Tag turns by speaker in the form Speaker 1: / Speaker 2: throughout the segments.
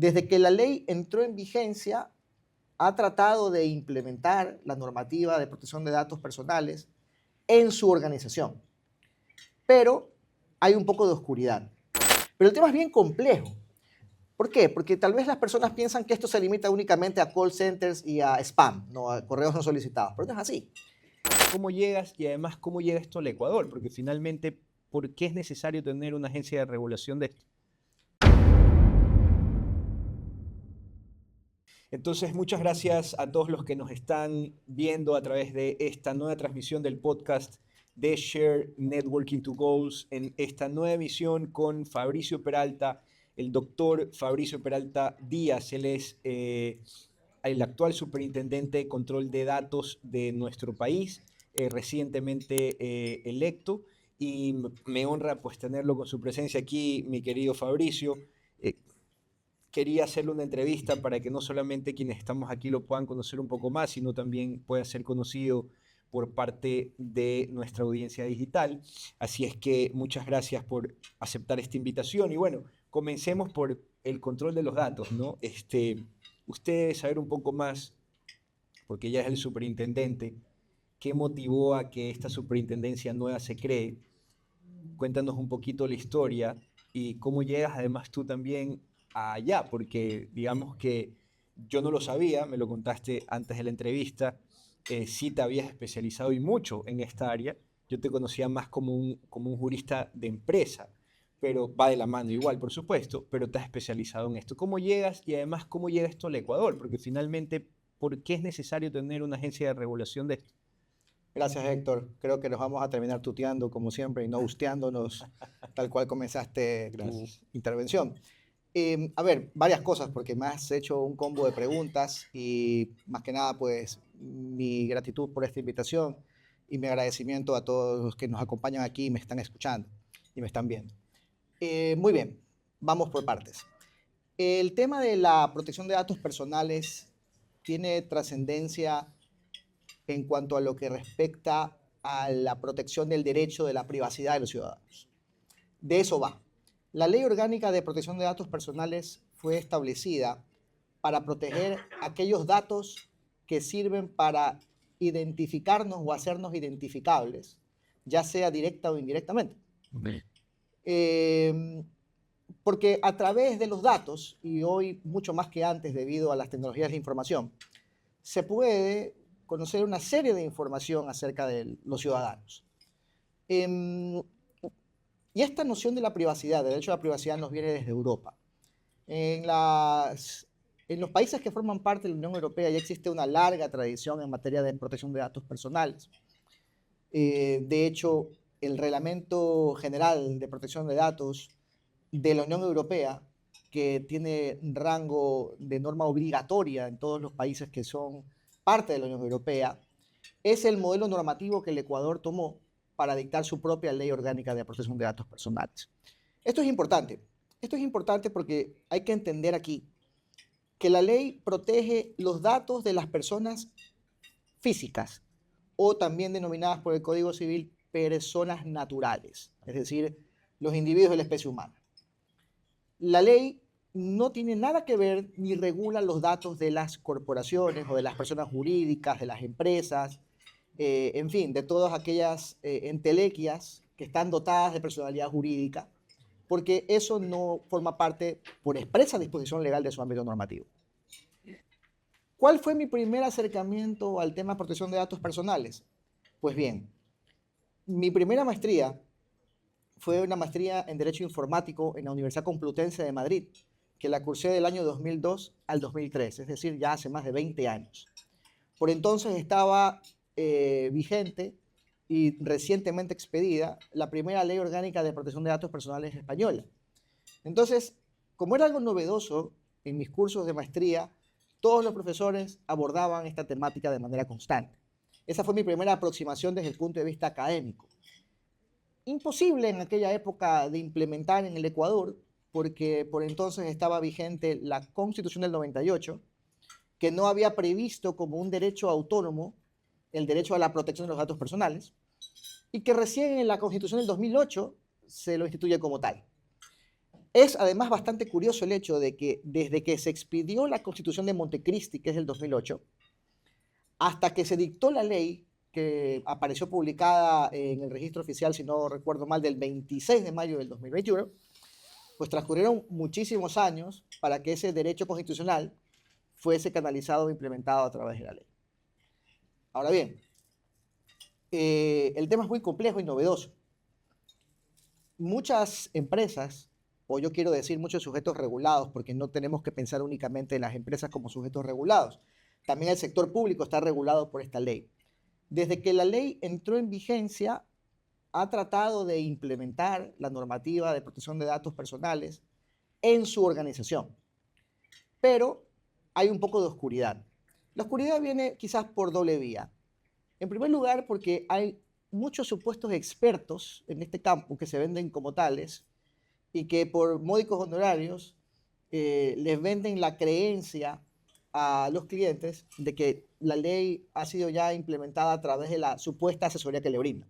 Speaker 1: Desde que la ley entró en vigencia, ha tratado de implementar la normativa de protección de datos personales en su organización. Pero hay un poco de oscuridad. Pero el tema es bien complejo. ¿Por qué? Porque tal vez las personas piensan que esto se limita únicamente a call centers y a spam, no a correos no solicitados, pero no es así.
Speaker 2: ¿Cómo llegas y además cómo llega esto al Ecuador? Porque finalmente, ¿por qué es necesario tener una agencia de regulación de esto? Entonces, muchas gracias a todos los que nos están viendo a través de esta nueva transmisión del podcast de Share Networking to Goals en esta nueva emisión con Fabricio Peralta, el doctor Fabricio Peralta Díaz. Él es el actual superintendente de control de datos de nuestro país, recientemente electo, y me honra pues tenerlo con su presencia aquí, mi querido Fabricio. Quería hacerle una entrevista para que no solamente quienes estamos aquí lo puedan conocer un poco más, sino también pueda ser conocido por parte de nuestra audiencia digital. Así es que muchas gracias por aceptar esta invitación. Y bueno, comencemos por el control de los datos, ¿no? Usted debe saber un poco más, porque ya es el superintendente, qué motivó a que esta superintendencia nueva se cree. Cuéntanos un poquito la historia y cómo llegas además tú también allá, porque digamos que yo no lo sabía, me lo contaste antes de la entrevista, sí te habías especializado y mucho en esta área, yo te conocía más como un jurista de empresa, pero va de la mano igual, por supuesto, pero te has especializado en esto. ¿Cómo llegas y además cómo llega esto al Ecuador? Porque finalmente, ¿por qué es necesario tener una agencia de regulación de esto?
Speaker 1: Gracias, Héctor. Creo que nos vamos a terminar tuteando como siempre y no gusteándonos tal cual comenzaste tu
Speaker 2: Gracias.
Speaker 1: intervención. A ver, varias cosas, porque me has hecho un combo de preguntas y más que nada, pues mi gratitud por esta invitación y mi agradecimiento a todos los que nos acompañan aquí y me están escuchando y me están viendo. Muy bien, vamos por partes. El tema de la protección de datos personales tiene trascendencia en cuanto a lo que respecta a la protección del derecho de la privacidad de los ciudadanos. De eso va. La Ley Orgánica de Protección de Datos Personales fue establecida para proteger aquellos datos que sirven para identificarnos o hacernos identificables, ya sea directa o indirectamente. Eh, porque a través de los datos, y hoy mucho más que antes debido a las tecnologías de la información, se puede conocer una serie de información acerca de los ciudadanos. Eh, y esta noción de la privacidad, del derecho a la privacidad, nos viene desde Europa. En, en los países que forman parte de la Unión Europea ya existe una larga tradición en materia de protección de datos personales. De hecho, el Reglamento General de Protección de Datos de la Unión Europea, que tiene rango de norma obligatoria en todos los países que son parte de la Unión Europea, es el modelo normativo que el Ecuador tomó para dictar su propia ley orgánica de protección de datos personales. Esto es importante. Esto es importante porque hay que entender aquí que la ley protege los datos de las personas físicas o también denominadas por el Código Civil personas naturales, es decir, los individuos de la especie humana. La ley no tiene nada que ver ni regula los datos de las corporaciones o de las personas jurídicas, de las empresas, en fin, de todas aquellas entelequias que están dotadas de personalidad jurídica, porque eso no forma parte por expresa disposición legal de su ámbito normativo. ¿Cuál fue mi primer acercamiento al tema de protección de datos personales? Pues bien, mi primera maestría fue una maestría en Derecho Informático en la Universidad Complutense de Madrid, que la cursé del año 2002 al 2003, es decir, ya hace más de 20 años. Por entonces estaba vigente y recientemente expedida la primera Ley Orgánica de Protección de Datos Personales española. Entonces, como era algo novedoso en mis cursos de maestría, todos los profesores abordaban esta temática de manera constante. Esa fue mi primera aproximación desde el punto de vista académico. Imposible en aquella época de implementar en el Ecuador, porque por entonces estaba vigente la Constitución del 98, que no había previsto como un derecho autónomo el derecho a la protección de los datos personales, y que recién en la Constitución del 2008 se lo instituye como tal. Es además bastante curioso el hecho de que desde que se expidió la Constitución de Montecristi, que es del 2008, hasta que se dictó la ley que apareció publicada en el registro oficial, si no recuerdo mal, del 26 de mayo del 2021, pues transcurrieron muchísimos años para que ese derecho constitucional fuese canalizado e implementado a través de la ley. Ahora bien, el tema es muy complejo y novedoso. Muchas empresas, o yo quiero decir muchos sujetos regulados, porque no tenemos que pensar únicamente en las empresas como sujetos regulados. También el sector público está regulado por esta ley. Desde que la ley entró en vigencia, ha tratado de implementar la normativa de protección de datos personales en su organización. Pero hay un poco de oscuridad. La oscuridad viene quizás por doble vía. En primer lugar, porque hay muchos supuestos expertos en este campo que se venden como tales y que por módicos honorarios les venden la creencia a los clientes de que la ley ha sido ya implementada a través de la supuesta asesoría que le brindan.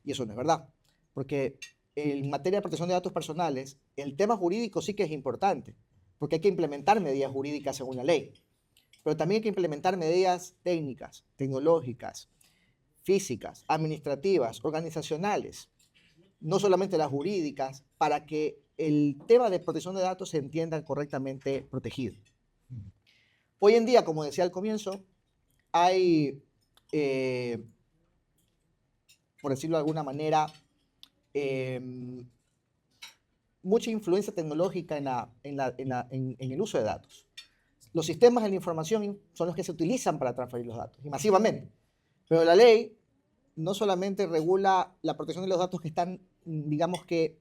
Speaker 1: Y eso no es verdad, porque en materia de protección de datos personales, el tema jurídico sí que es importante, porque hay que implementar medidas jurídicas según la ley, pero también hay que implementar medidas técnicas, tecnológicas, físicas, administrativas, organizacionales, no solamente las jurídicas, para que el tema de protección de datos se entienda correctamente protegido. Hoy en día, como decía al comienzo, hay, por decirlo de alguna manera, mucha influencia tecnológica en el uso de datos. Los sistemas de la información son los que se utilizan para transferir los datos, y masivamente. Pero la ley no solamente regula la protección de los datos que están, digamos que,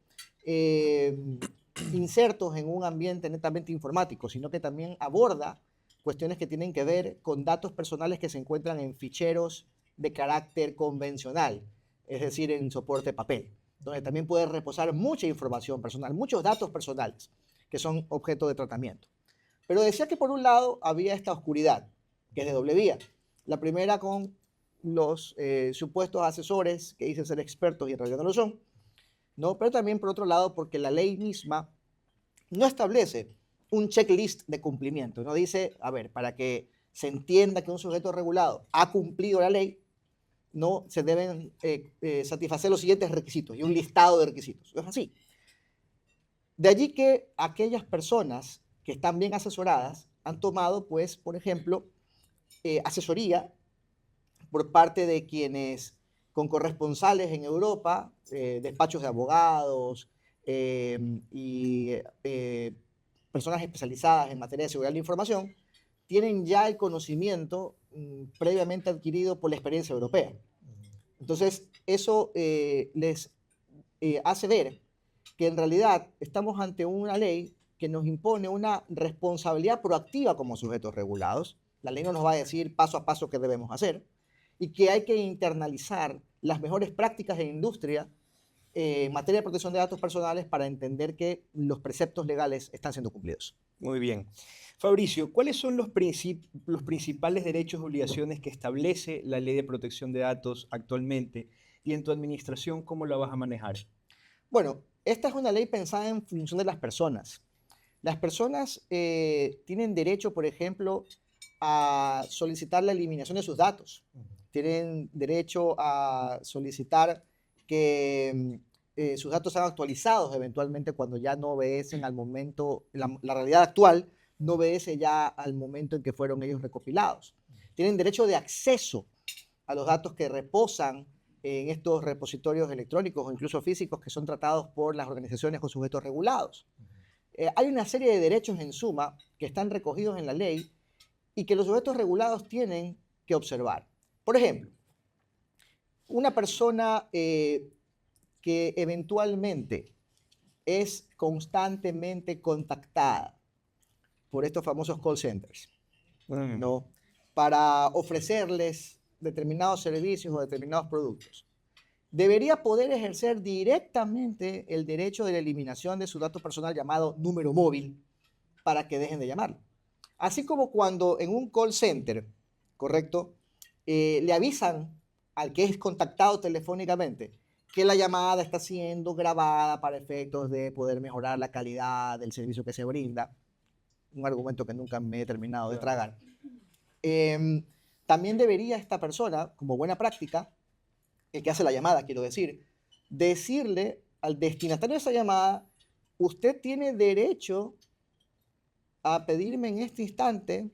Speaker 1: insertos en un ambiente netamente informático, sino que también aborda cuestiones que tienen que ver con datos personales que se encuentran en ficheros de carácter convencional, es decir, en soporte papel, donde también puede reposar mucha información personal, muchos datos personales que son objeto de tratamiento. Pero decía que por un lado había esta oscuridad, que es de doble vía. La primera con los supuestos asesores que dicen ser expertos y en realidad no lo son, ¿no? Pero también por otro lado porque la ley misma no establece un checklist de cumplimiento, no dice, a ver, para que se entienda que un sujeto regulado ha cumplido la ley, no se deben satisfacer los siguientes requisitos y un listado de requisitos. No es así. De allí que aquellas personas que están bien asesoradas han tomado, pues, por ejemplo, asesoría por parte de quienes con corresponsales en Europa, despachos de abogados y personas especializadas en materia de seguridad de la información, tienen ya el conocimiento previamente adquirido por la experiencia europea. Entonces, eso les hace ver que en realidad estamos ante una ley que nos impone una responsabilidad proactiva como sujetos regulados. La ley no nos va a decir paso a paso qué debemos hacer y que hay que internalizar las mejores prácticas de industria en materia de protección de datos personales para entender que los preceptos legales están siendo cumplidos.
Speaker 2: Muy bien. Fabricio, ¿cuáles son los principales derechos y obligaciones que establece la Ley de Protección de Datos actualmente y en tu administración cómo la vas a manejar?
Speaker 1: Bueno, esta es una ley pensada en función de las personas. Las personas tienen derecho, por ejemplo, a solicitar la eliminación de sus datos. Tienen derecho a solicitar que sus datos sean actualizados eventualmente cuando ya no obedecen al momento, la realidad actual no obedece ya al momento en que fueron ellos recopilados. Tienen derecho de acceso a los datos que reposan en estos repositorios electrónicos o incluso físicos que son tratados por las organizaciones con sujetos regulados. Hay una serie de derechos en suma que están recogidos en la ley y que los sujetos regulados tienen que observar. Por ejemplo, una persona que eventualmente es constantemente contactada por estos famosos call centers, ¿no? Para ofrecerles determinados servicios o determinados productos, debería poder ejercer directamente el derecho de la eliminación de su dato personal llamado número móvil para que dejen de llamarlo. Así como cuando en un call center, ¿correcto? Le avisan al que es contactado telefónicamente que la llamada está siendo grabada para efectos de poder mejorar la calidad del servicio que se brinda. Un argumento que nunca me he terminado de tragar. También debería esta persona, como buena práctica, el que hace la llamada, quiero decir, decirle al destinatario de esa llamada: usted tiene derecho a pedirme en este instante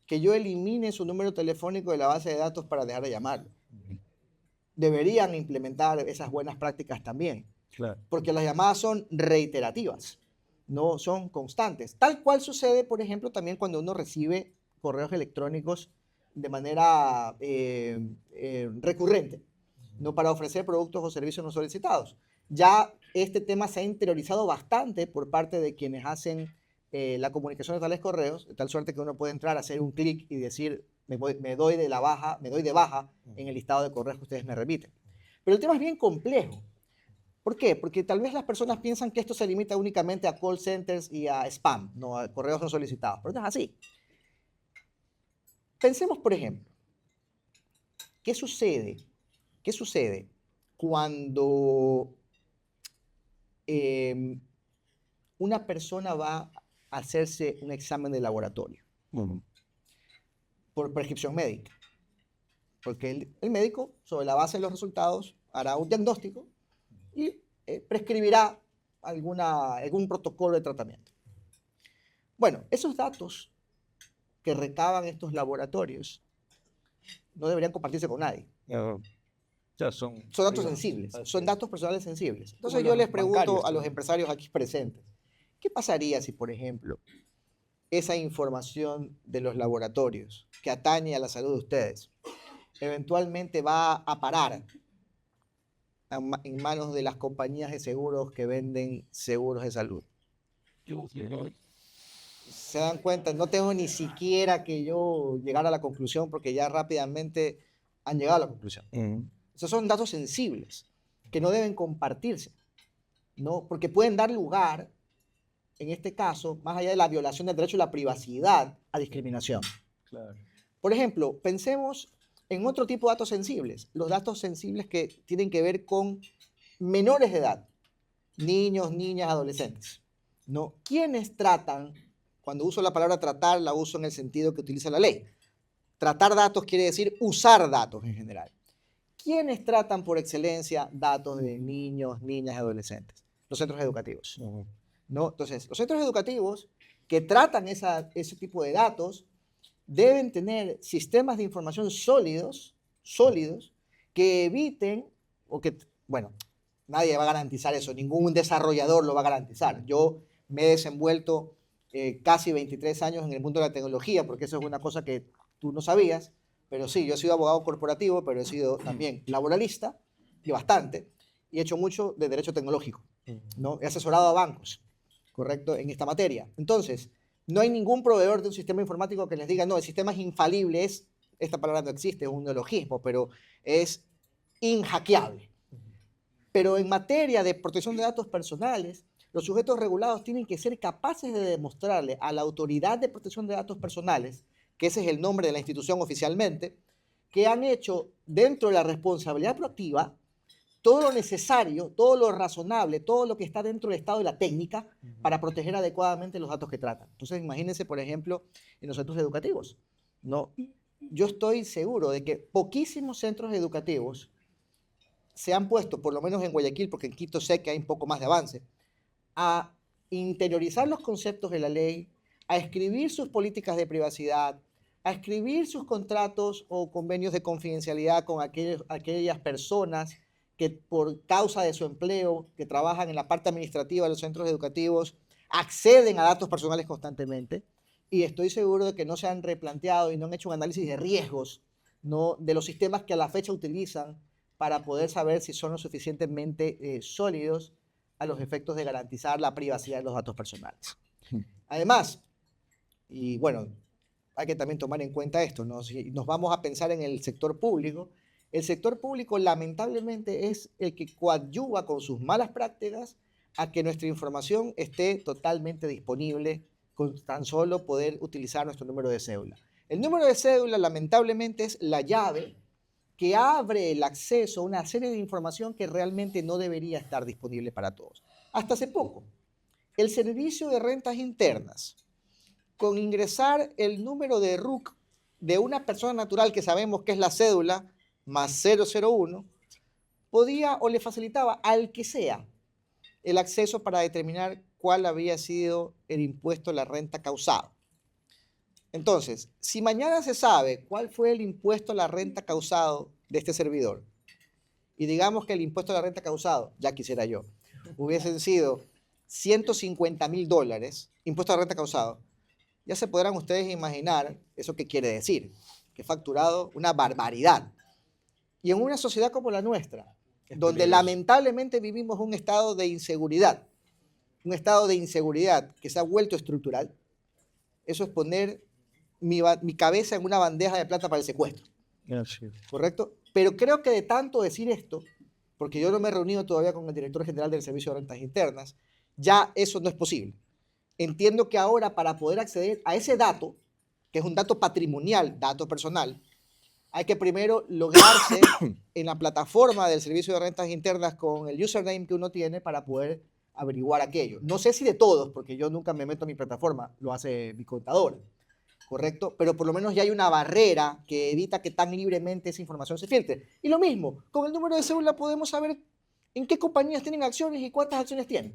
Speaker 1: que yo elimine su número telefónico de la base de datos para dejar de llamarlo. Deberían implementar esas buenas prácticas también,
Speaker 2: Claro.
Speaker 1: porque las llamadas son reiterativas, no son constantes. Tal cual sucede, por ejemplo, también cuando uno recibe correos electrónicos de manera recurrente, no para ofrecer productos o servicios no solicitados. Ya este tema se ha interiorizado bastante por parte de quienes hacen la comunicación de tales correos, de tal suerte que uno puede entrar, hacer un clic y decir: me doy de baja en el listado de correos que ustedes me remiten. Pero el tema es bien complejo. ¿Por qué? Porque tal vez las personas piensan que esto se limita únicamente a call centers y a spam, no a correos no solicitados, pero no es así. Pensemos, por ejemplo, ¿qué sucede? ¿Qué sucede cuando una persona va a hacerse un examen de laboratorio por prescripción médica? Porque el médico, sobre la base de los resultados, hará un diagnóstico y prescribirá algún protocolo de tratamiento. Bueno, esos datos que recaban estos laboratorios no deberían compartirse con nadie.
Speaker 2: Son
Speaker 1: Datos sensibles, son datos personales sensibles. Entonces
Speaker 2: Como
Speaker 1: yo
Speaker 2: los
Speaker 1: les pregunto
Speaker 2: bancarios
Speaker 1: a los
Speaker 2: también.
Speaker 1: empresarios aquí presentes: ¿qué pasaría si, por ejemplo, esa información de los laboratorios que atañe a la salud de ustedes eventualmente va a parar en manos de las compañías de seguros que venden seguros de salud? Se dan cuenta, no tengo ni siquiera que yo llegar a la conclusión, porque ya rápidamente han llegado a la conclusión. Esos son datos sensibles que no deben compartirse, ¿no? Porque pueden dar lugar, en este caso, más allá de la violación del derecho a la privacidad, a discriminación.
Speaker 2: Claro.
Speaker 1: Por ejemplo, pensemos en otro tipo de datos sensibles, los datos sensibles que tienen que ver con menores de edad, niños, niñas, adolescentes, ¿no? ¿Quiénes tratan? Cuando uso la palabra tratar, la uso en el sentido que utiliza la ley. Tratar datos quiere decir usar datos en general. ¿Quiénes tratan por excelencia datos de niños, niñas y adolescentes? Los centros educativos, ¿no? Entonces, los centros educativos que tratan ese tipo de datos deben tener sistemas de información sólidos, que eviten, bueno, nadie va a garantizar eso, ningún desarrollador lo va a garantizar. Yo me he desenvuelto casi 23 años en el mundo de la tecnología, porque eso es una cosa que tú no sabías, pero sí, yo he sido abogado corporativo, pero he sido también laboralista, y bastante, y he hecho mucho de derecho tecnológico, ¿no? He asesorado a bancos, ¿correcto?, en esta materia. Entonces, no hay ningún proveedor de un sistema informático que les diga: no, el sistema es infalible, esta palabra no existe, es un neologismo, pero es inhackeable. Pero en materia de protección de datos personales, los sujetos regulados tienen que ser capaces de demostrarle a la Autoridad de Protección de Datos Personales, que ese es el nombre de la institución oficialmente, que han hecho dentro de la responsabilidad proactiva todo lo necesario, todo lo razonable, todo lo que está dentro del estado de la técnica para proteger adecuadamente los datos que tratan. Entonces, imagínense, por ejemplo, en los centros educativos, ¿no? Yo estoy seguro de que poquísimos centros educativos se han puesto, por lo menos en Guayaquil, porque en Quito sé que hay un poco más de avance, a interiorizar los conceptos de la ley, a escribir sus políticas de privacidad, a escribir sus contratos o convenios de confidencialidad con aquellas personas que por causa de su empleo, que trabajan en la parte administrativa de los centros educativos, acceden a datos personales constantemente. Y estoy seguro de que no se han replanteado y no han hecho un análisis de riesgos, ¿no?, de los sistemas que a la fecha utilizan para poder saber si son lo suficientemente sólidos a los efectos de garantizar la privacidad de los datos personales. Además, y bueno, hay que también tomar en cuenta esto, ¿no? Si nos vamos a pensar en el sector público lamentablemente es el que coadyuva con sus malas prácticas a que nuestra información esté totalmente disponible con tan solo poder utilizar nuestro número de cédula. El número de cédula lamentablemente es la llave que abre el acceso a una serie de información que realmente no debería estar disponible para todos. Hasta hace poco, el Servicio de Rentas Internas, con ingresar el número de RUC de una persona natural que sabemos que es la cédula más 001, podía o le facilitaba al que sea el acceso para determinar cuál había sido el impuesto a la renta causado. Entonces, si mañana se sabe cuál fue el impuesto a la renta causado de este servidor, y digamos que el impuesto a la renta causado, ya quisiera yo, hubiesen sido $150,000, impuesto a la renta causado, ya se podrán ustedes imaginar eso qué quiere decir, que he facturado una barbaridad. Y en una sociedad como la nuestra, donde lamentablemente vivimos un estado de inseguridad que se ha vuelto estructural, eso es poner mi cabeza en una bandeja de plata para el secuestro. ¿Correcto? Pero creo que de tanto decir esto, porque yo no me he reunido todavía con el director general del Servicio de Rentas Internas, ya eso no es posible. Entiendo que ahora para poder acceder a ese dato, que es un dato patrimonial, dato personal, hay que primero lograrse en la plataforma del Servicio de Rentas Internas con el username que uno tiene para poder averiguar aquello. No sé si de todos, porque yo nunca me meto a mi plataforma, lo hace mi contador, ¿correcto? Pero por lo menos ya hay una barrera que evita que tan libremente esa información se filtre. Y lo mismo, con el número de cédula podemos saber en qué compañías tienen acciones y cuántas acciones tienen,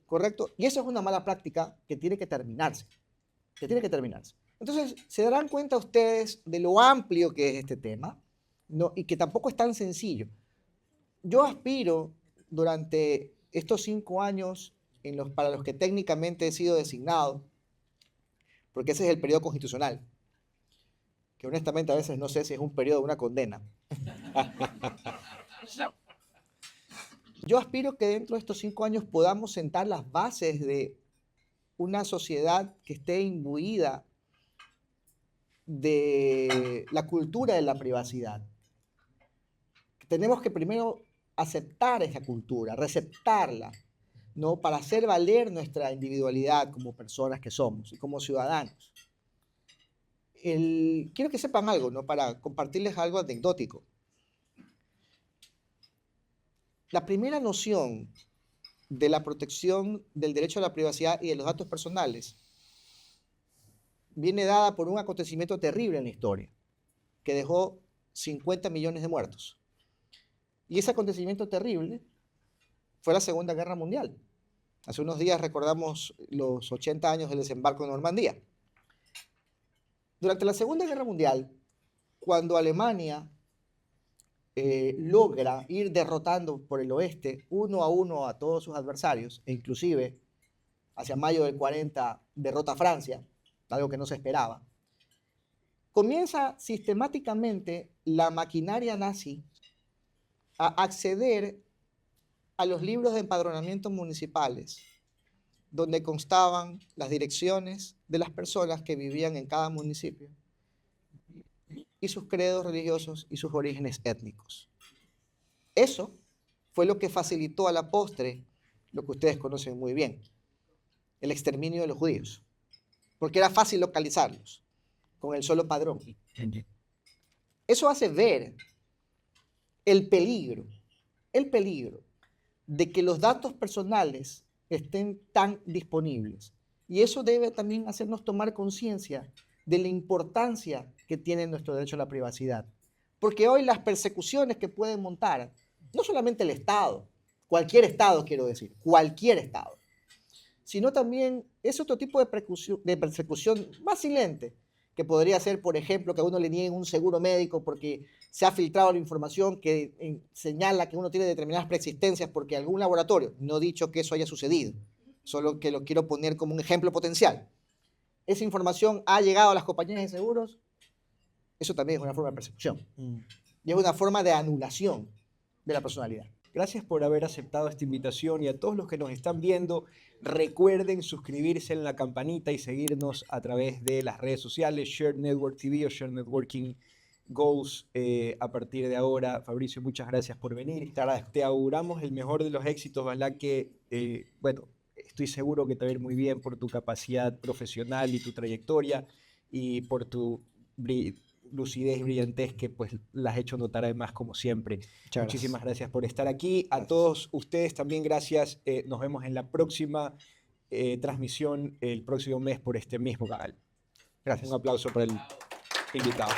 Speaker 1: ¿correcto? Y eso es una mala práctica que tiene que terminarse, Entonces, se darán cuenta ustedes de lo amplio que es este tema, ¿no? Y que tampoco es tan sencillo. Yo aspiro durante estos 5 años para los que técnicamente he sido designado, porque ese es el periodo constitucional, que honestamente a veces no sé si es un periodo o una condena. Yo aspiro que dentro de estos 5 años podamos sentar las bases de una sociedad que esté imbuida de la cultura de la privacidad. Tenemos que primero aceptar esa cultura, receptarla, ¿no? Para hacer valer nuestra individualidad como personas que somos y como ciudadanos. Quiero que sepan algo, ¿no? Para compartirles algo anecdótico. La primera noción de la protección del derecho a la privacidad y de los datos personales viene dada por un acontecimiento terrible en la historia, que dejó 50 millones de muertos. Y ese acontecimiento terrible fue la Segunda Guerra Mundial. Hace unos días recordamos los 80 años del desembarco de Normandía. Durante la Segunda Guerra Mundial, cuando Alemania logra ir derrotando por el oeste 1-1 a todos sus adversarios, e inclusive hacia mayo del 40 derrota a Francia, algo que no se esperaba, comienza sistemáticamente la maquinaria nazi a acceder a los libros de empadronamiento municipales, donde constaban las direcciones de las personas que vivían en cada municipio y sus credos religiosos y sus orígenes étnicos. Eso fue lo que facilitó a la postre lo que ustedes conocen muy bien, el exterminio de los judíos, porque era fácil localizarlos con el solo padrón. Eso hace ver el peligro de que los datos personales estén tan disponibles. Y eso debe también hacernos tomar conciencia de la importancia que tiene nuestro derecho a la privacidad. Porque hoy las persecuciones que pueden montar, no solamente el Estado, cualquier Estado quiero decir, cualquier Estado, sino también es otro tipo de persecución más silente, que podría ser, por ejemplo, que a uno le nieguen un seguro médico porque se ha filtrado la información que señala que uno tiene determinadas preexistencias porque algún laboratorio, no he dicho que eso haya sucedido, solo que lo quiero poner como un ejemplo potencial. Esa información ha llegado a las compañías de seguros, eso también es una forma de persecución. Y es una forma de anulación de la personalidad.
Speaker 2: Gracias por haber aceptado esta invitación y a todos los que nos están viendo, recuerden suscribirse en la campanita y seguirnos a través de las redes sociales, Shared Network TV o Shared Networking Goals a partir de ahora. Fabricio, muchas gracias por venir. Te auguramos el mejor de los éxitos, ojalá que, estoy seguro que te va a ir muy bien por tu capacidad profesional y tu trayectoria y por tu lucidez y brillantez que pues las has hecho notar además como siempre.
Speaker 1: Muchas
Speaker 2: Muchísimas gracias por estar aquí. A todos ustedes también gracias. Nos vemos en la próxima transmisión el próximo mes por este mismo canal.
Speaker 1: Gracias.
Speaker 2: Un aplauso para el invitado.